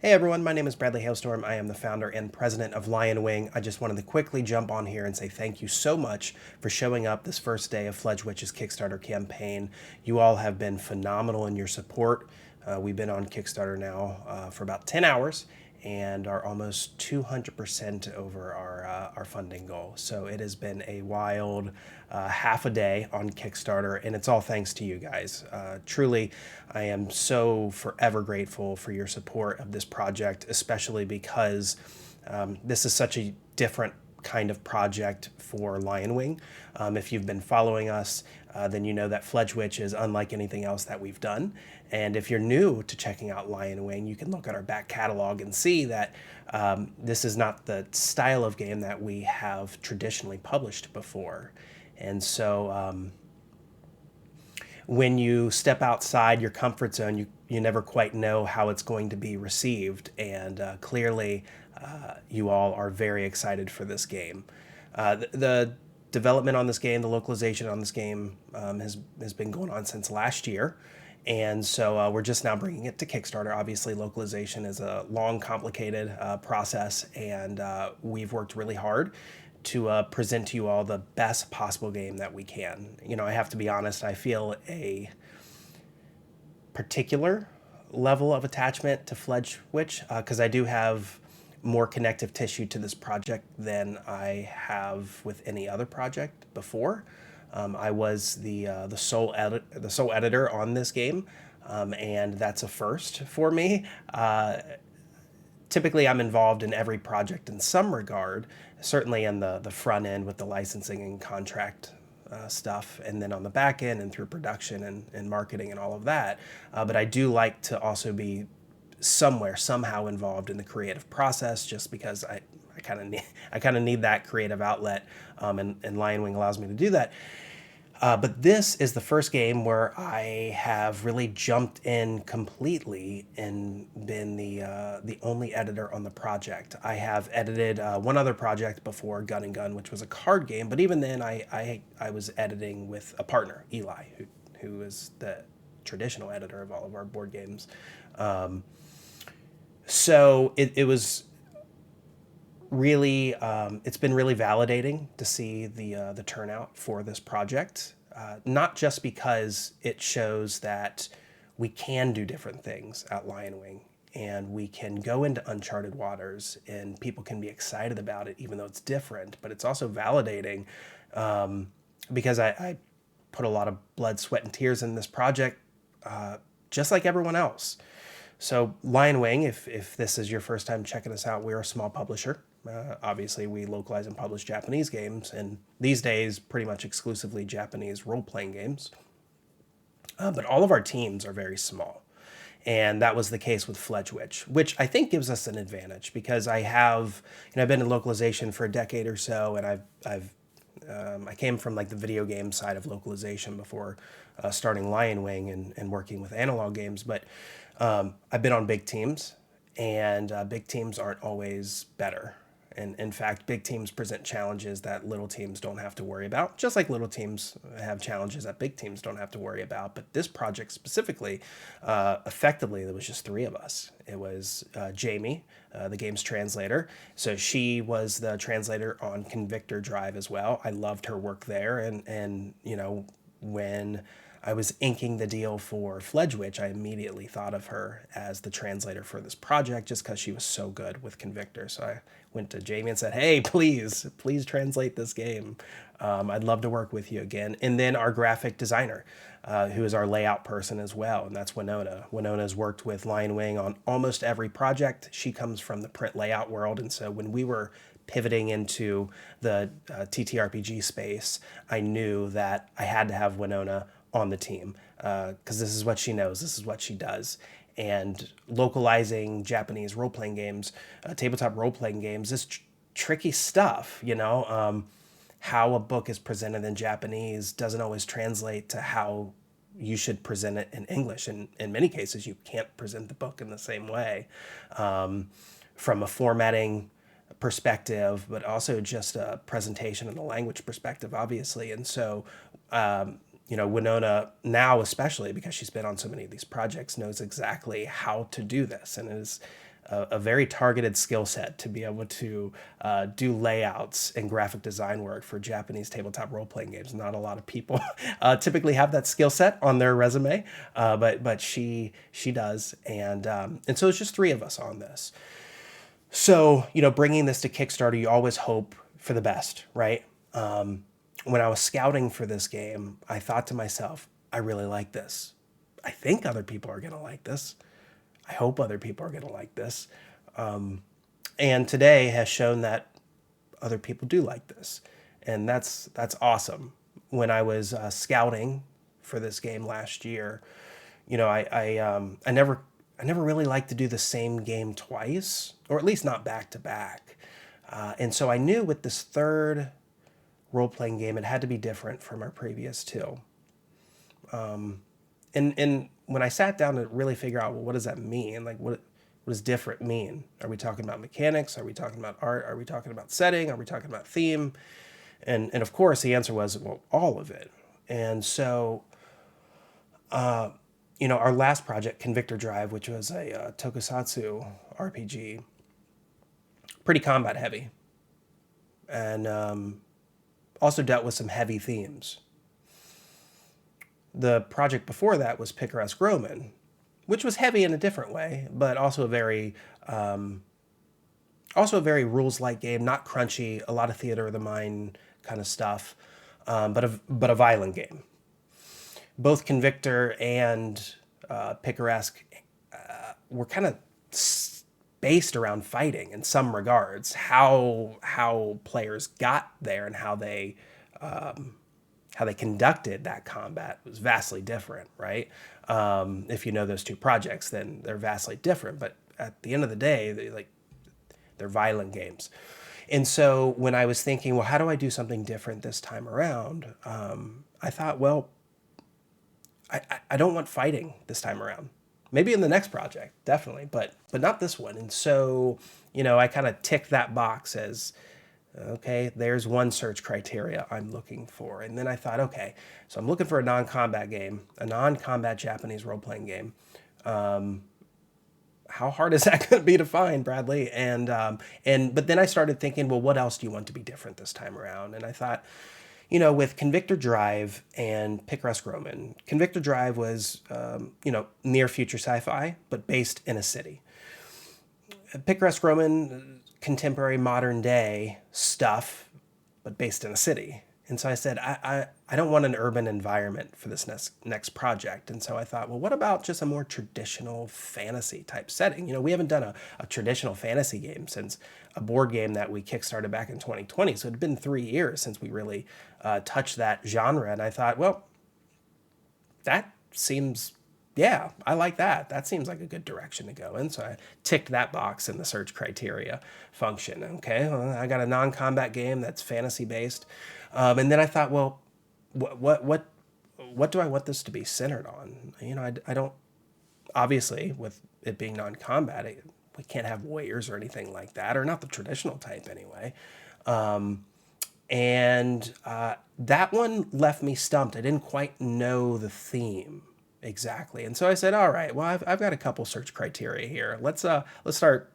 Hey everyone, my name is Bradley Hailstorm. I am the founder and president of Lion Wing. I just wanted to quickly jump on here and say thank you so much for showing up this first day of Fledge Kickstarter campaign. You all have been phenomenal in your support. We've been on Kickstarter now for about 10 hours and are almost 200% over our funding goal. So it has been a wild half a day on Kickstarter, and it's all thanks to you guys. Truly, I am so forever grateful for your support of this project, especially because this is such a different kind of project for Lion Wing. If you've been following us, then you know that Fledge is unlike anything else that we've done. And if you're new to checking out Lion Wing, you can look at our back catalog and see that this is not the style of game that we have traditionally published before. And so when you step outside your comfort zone, you never quite know how it's going to be received. And clearly, you all are very excited for this game. The development on this game, the localization on this game has been going on since last year. And so we're just now bringing it to Kickstarter. Obviously, localization is a long, complicated process, and we've worked really hard to present to you all the best possible game that we can. You know, I have to be honest, I feel a particular level of attachment to Fledge because I do have more connective tissue to this project than I have with any other project before. I was the sole editor on this game, and that's a first for me. Typically, I'm involved in every project in some regard, certainly in the front end with the licensing and contract stuff, and then on the back end and through production and marketing and all of that. But I do like to also be somehow involved in the creative process, just because I kind of need that creative outlet, and Lion Wing allows me to do that. But this is the first game where I have really jumped in completely and been the only editor on the project. I have edited one other project before, Gun and Gun, which was a card game. But even then, I was editing with a partner, Eli, who is the traditional editor of all of our board games. So it was really, it's been really validating to see the turnout for this project. Not just because it shows that we can do different things at Lion Wing and we can go into uncharted waters and people can be excited about it even though it's different, but it's also validating because I put a lot of blood, sweat, and tears in this project, just like everyone else. So Lion Wing, if this is your first time checking us out, we're a small publisher. Obviously, we localize and publish Japanese games, and these days, pretty much exclusively Japanese role-playing games. But all of our teams are very small. And that was the case with Fledge, which I think gives us an advantage because I've been in localization for a decade or so, and I came from like the video game side of localization before starting Lion Wing and working with analog games. But I've been on big teams, and big teams aren't always better. And in fact, big teams present challenges that little teams don't have to worry about, just like little teams have challenges that big teams don't have to worry about. But this project specifically, effectively, there was just three of us. It was Jamie, the game's translator. So she was the translator on Convictor Drive as well. I loved her work there. And when I was inking the deal for Fledge, I immediately thought of her as the translator for this project just because she was so good with Convictor. So I went to Jamie and said, hey, please translate this game. I'd love to work with you again. And then our graphic designer, who is our layout person as well, and that's Winona. Winona's worked with Lion Wing on almost every project. She comes from the print layout world, and so when we were pivoting into the TTRPG space, I knew that I had to have Winona on the team because this is what she knows, this is what she does. And localizing Japanese role-playing games, tabletop role-playing games, is tricky stuff, how a book is presented in Japanese doesn't always translate to how you should present it in English. And in many cases, you can't present the book in the same way from a formatting perspective, but also just a presentation and a language perspective, obviously. And so Winona now, especially because she's been on so many of these projects, knows exactly how to do this and is a very targeted skill set to be able to do layouts and graphic design work for Japanese tabletop role playing games. Not a lot of people typically have that skill set on their resume, but she does, and so it's just three of us on this. So, bringing this to Kickstarter, you always hope for the best, right? When I was scouting for this game, I thought to myself, I really like this. I think other people are going to like this. I hope other people are going to like this. And today has shown that other people do like this. And that's awesome. When I was scouting for this game last year, I never really like to do the same game twice, or at least not back to back. And so I knew with this third role-playing game, it had to be different from our previous two. And when I sat down to really figure out, well, what does that mean? Like, what does different mean? Are we talking about mechanics? Are we talking about art? Are we talking about setting? Are we talking about theme? And of course, the answer was, well, all of it. And so, our last project, Convictor Drive, which was a tokusatsu RPG, pretty combat heavy, and also dealt with some heavy themes. The project before that was Picaresque Roman, which was heavy in a different way, but also a very rules-light game, not crunchy, a lot of theater of the mind kind of stuff, but a violent game. Both Convictor and Picaresque were kind of based around fighting in some regards. How players got there and how they conducted that combat was vastly different, right? If you know those two projects, then they're vastly different. But at the end of the day, they're violent games. And so when I was thinking, well, how do I do something different this time around? I thought, well, I don't want fighting this time around. Maybe in the next project, definitely, but not this one. And so, I kind of ticked that box as, okay, there's one search criteria I'm looking for. And then I thought, okay, so I'm looking for a non-combat game, a non-combat Japanese role-playing game. How hard is that going to be to find, Bradley? But then I started thinking, well, what else do you want to be different this time around? And I thought, with Convictor Drive and Picaresque Roman, Convictor Drive was, near future sci-fi, but based in a city. Picaresque Roman, contemporary modern day stuff, but based in a city. And so I said, I don't want an urban environment for this next project. And so I thought, well, what about just a more traditional fantasy type setting? We haven't done a traditional fantasy game since a board game that we kickstarted back in 2020. So it had been 3 years since we really touched that genre. And I thought, well, that seems, yeah, I like that. That seems like a good direction to go in. So I ticked that box in the search criteria function. Okay, well, I got a non-combat game that's fantasy based. And then I thought, well, what do I want this to be centered on? I don't, obviously, with it being non-combat, we can't have warriors or anything like that, or not the traditional type anyway. And that one left me stumped. I didn't quite know the theme exactly. And so I said, all right, well, I've got a couple search criteria here. Let's start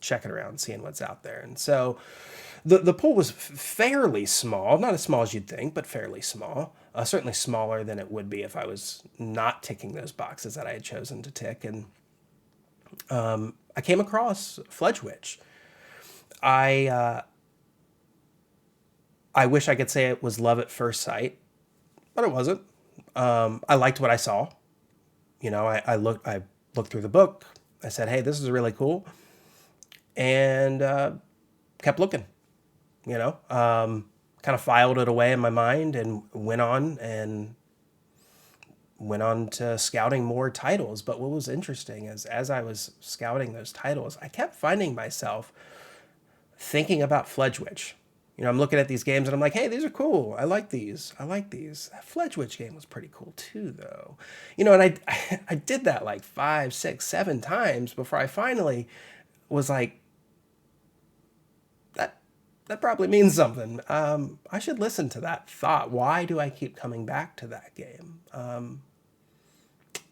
checking around, seeing what's out there. And so the pool was fairly small, not as small as you'd think, but fairly small. Certainly smaller than it would be if I was not ticking those boxes that I had chosen to tick. And I came across Fledge. I wish I could say it was love at first sight, but it wasn't. I liked what I saw. I looked through the book. I said, hey, this is really cool. And kept looking, kind of filed it away in my mind and went on to scouting more titles. But what was interesting is as I was scouting those titles, I kept finding myself thinking about Fledge. I'm looking at these games and I'm like, hey, these are cool. I like these. That Fledge game was pretty cool too, though. And I did that like 5, 6, 7 times before I finally was like, that probably means something. I should listen to that thought. Why do I keep coming back to that game?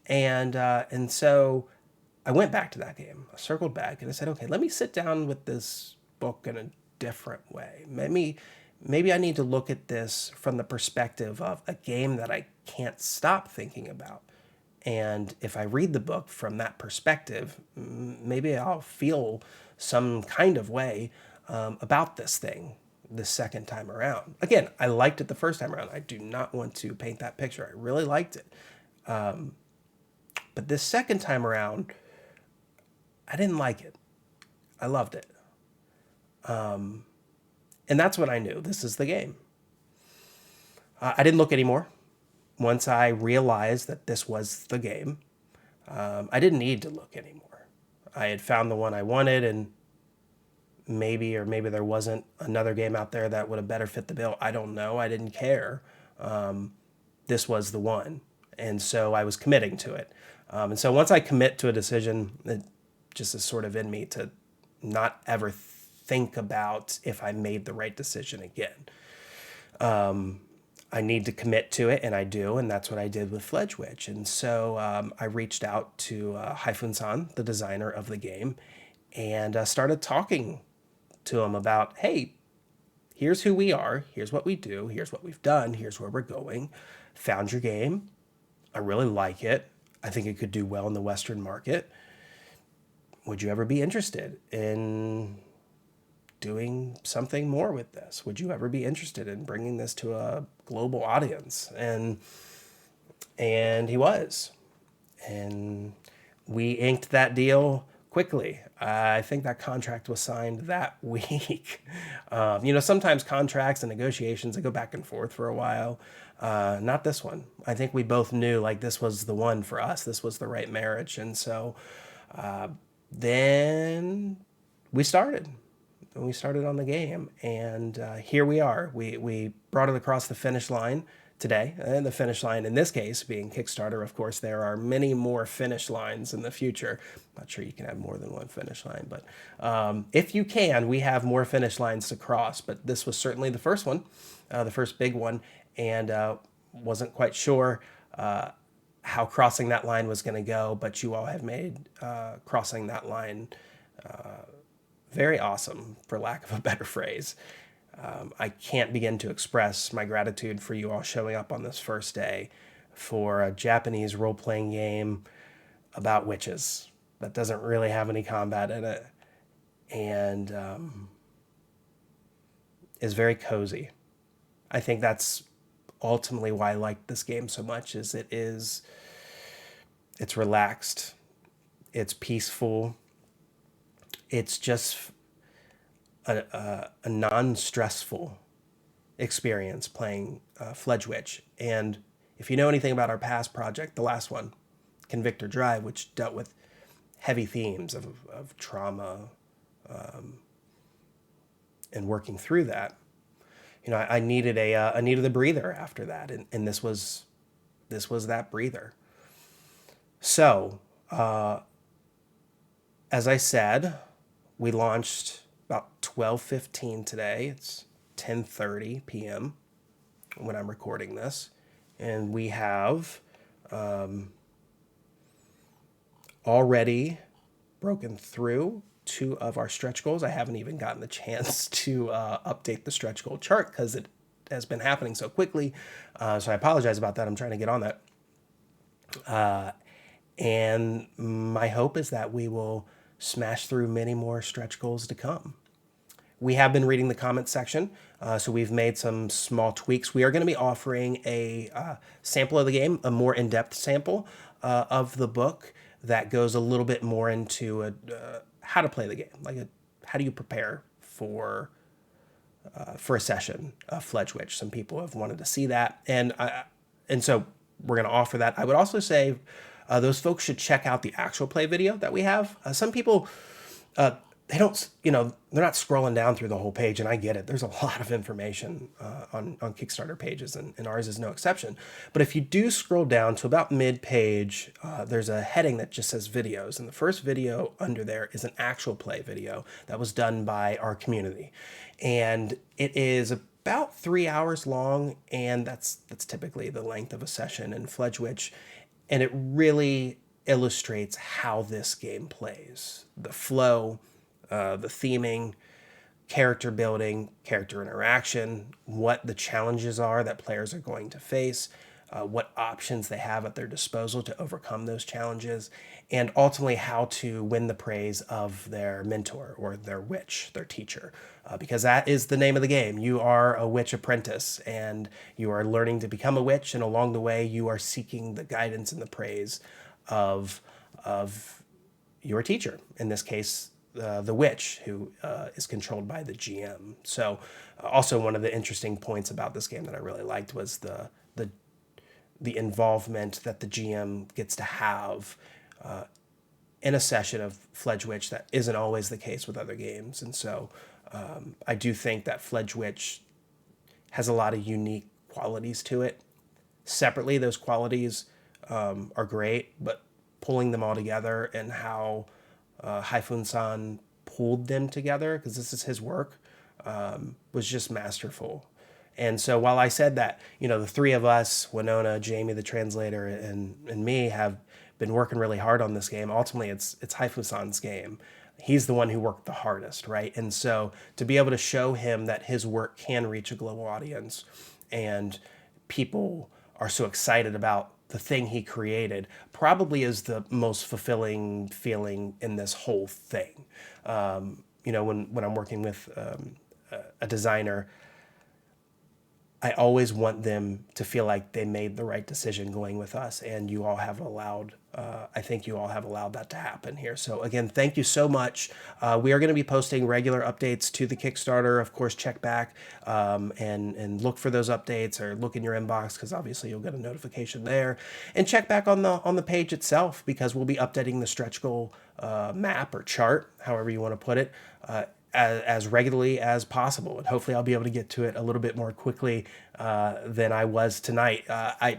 And so I went back to that game. I circled back and I said, okay, let me sit down with this book in a different way. Maybe I need to look at this from the perspective of a game that I can't stop thinking about. And if I read the book from that perspective, maybe I'll feel some kind of way about this thing the second time around. Again, I liked it the first time around. I do not want to paint that picture. I really liked it. But this second time around, I didn't like it. I loved it. And that's when I knew this is the game. I didn't look anymore. Once I realized that this was the game, I didn't need to look anymore. I had found the one I wanted, and maybe there wasn't another game out there that would have better fit the bill. I don't know. I didn't care. This was the one. And so I was committing to it. And so once I commit to a decision, it just is sort of in me to not ever think about if I made the right decision again. I need to commit to it, and I do, and that's what I did with Fledge. And so I reached out to Haifun-san, the designer of the game, and started talking to him about, hey, here's who we are, here's what we do, here's what we've done, here's where we're going. Found your game. I really like it. I think it could do well in the Western market. Would you ever be interested in doing something more with this? Would you ever be interested in bringing this to a global audience? And he was. And we inked that deal quickly. I think that contract was signed that week. Sometimes contracts and negotiations, they go back and forth for a while. Not this one. I think we both knew like this was the one for us. This was the right marriage. And so then we started. We started on the game, and here we are. We brought it across the finish line today, and the finish line in this case being Kickstarter. Of course, there are many more finish lines in the future. I'm not sure you can have more than one finish line, but if you can, we have more finish lines to cross. But this was certainly the first one, the first big one, and wasn't quite sure how crossing that line was going to go, but you all have made crossing that line very awesome, for lack of a better phrase. I can't begin to express my gratitude for you all showing up on this first day for a Japanese role-playing game about witches that doesn't really have any combat in it, and is very cozy. I think that's ultimately why I like this game so much. It's relaxed, it's peaceful. It's just a non-stressful experience playing Fledge. And if you know anything about our past project, the last one, Convictor Drive, which dealt with heavy themes of trauma and working through that, I needed a breather after that, and this was that breather. So, as I said, we launched about 12:15 today. It's 10:30 p.m. when I'm recording this. And we have already broken through 2 of our stretch goals. I haven't even gotten the chance to update the stretch goal chart because it has been happening so quickly. So I apologize about that. I'm trying to get on that. And my hope is that we will smash through many more stretch goals to come. We have been reading the comment section, so we've made some small tweaks. We are going to be offering a sample of the game, a more in-depth sample of the book that goes a little bit more into how to play the game, how do you prepare for a session of Fledge. Some people have wanted to see that, and so we're going to offer that. I would also say those folks should check out the actual play video that we have. Some people, they don't, they're not scrolling down through the whole page, and I get it. There's a lot of information on Kickstarter pages, and ours is no exception. But if you do scroll down to about mid-page, there's a heading that just says videos, and the first video under there is an actual play video that was done by our community. And it is about 3 hours long, and that's typically the length of a session in Fledge. And it really illustrates how this game plays. The flow, the theming, character building, character interaction, what the challenges are that players are going to face, what options they have at their disposal to overcome those challenges, and ultimately how to win the praise of their mentor or their witch, their teacher. Because that is the name of the game. You are a witch apprentice and you are learning to become a witch, and along the way you are seeking the guidance and the praise of your teacher. In this case, the witch, who is controlled by the GM. So also one of the interesting points about this game that I really liked was the involvement that the GM gets to have in a session of Fledge Witch that isn't always the case with other games. And so I do think that Fledge Witch has a lot of unique qualities to it. Separately, those qualities are great, but pulling them all together and how Haifun-san pulled them together, because this is his work, was just masterful. And so while I said that, the three of us, Winona, Jamie, the translator, and me, have been working really hard on this game, ultimately it's Haifun-san's game. He's the one who worked the hardest, right? And so to be able to show him that his work can reach a global audience and people are so excited about the thing he created probably is the most fulfilling feeling in this whole thing. When I'm working with a designer, I always want them to feel like they made the right decision going with us, and you all have allowed, I think you all have allowed that to happen here. So again, thank you so much. We are going to be posting regular updates to the Kickstarter. Of course, check back and look for those updates, or look in your inbox, because obviously you'll get a notification there. And check back on the page itself, because we'll be updating the stretch goal map or chart, however you want to put it, as regularly as possible. And hopefully I'll be able to get to it a little bit more quickly than I was tonight. I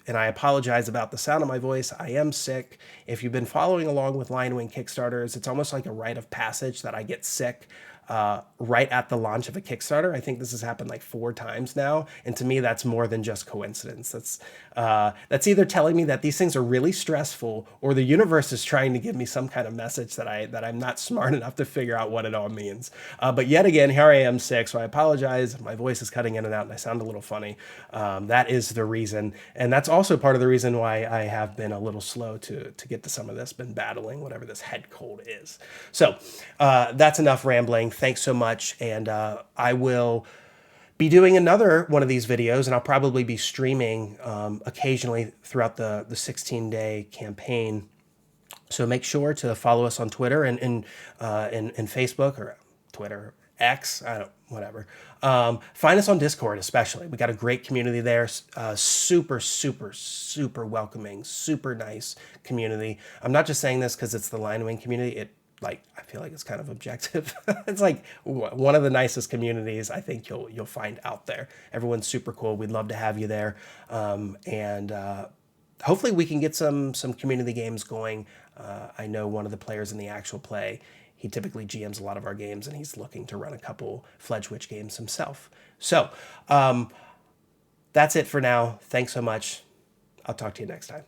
apologize about the sound of my voice. I am sick. If you've been following along with Lion Wing Kickstarters, it's almost like a rite of passage that I get sick right at the launch of a Kickstarter. I think this has happened like 4 times now, and to me that's more than just coincidence. That's either telling me that these things are really stressful, or the universe is trying to give me some kind of message that I'm not smart enough to figure out what it all means. But yet again, here I am sick, so I apologize if my voice is cutting in and out and I sound a little funny. That is the reason, and that's also part of the reason why I have been a little slow to get to some of this, been battling whatever this head cold is. So that's enough rambling. Thanks so much, and I will be doing another one of these videos, and I'll probably be streaming occasionally throughout the 16-day campaign. So make sure to follow us on Twitter and Facebook, or Twitter, X, whatever. Find us on Discord, especially. We got a great community there. Super, super, super welcoming, super nice community. I'm not just saying this because it's the Lion Wing community. I feel like it's kind of objective. It's like one of the nicest communities I think you'll find out there. Everyone's super cool. We'd love to have you there. And hopefully we can get some community games going. I know one of the players in the actual play, he typically GMs a lot of our games, and he's looking to run a couple Fledge Witch games himself. So that's it for now. Thanks so much. I'll talk to you next time.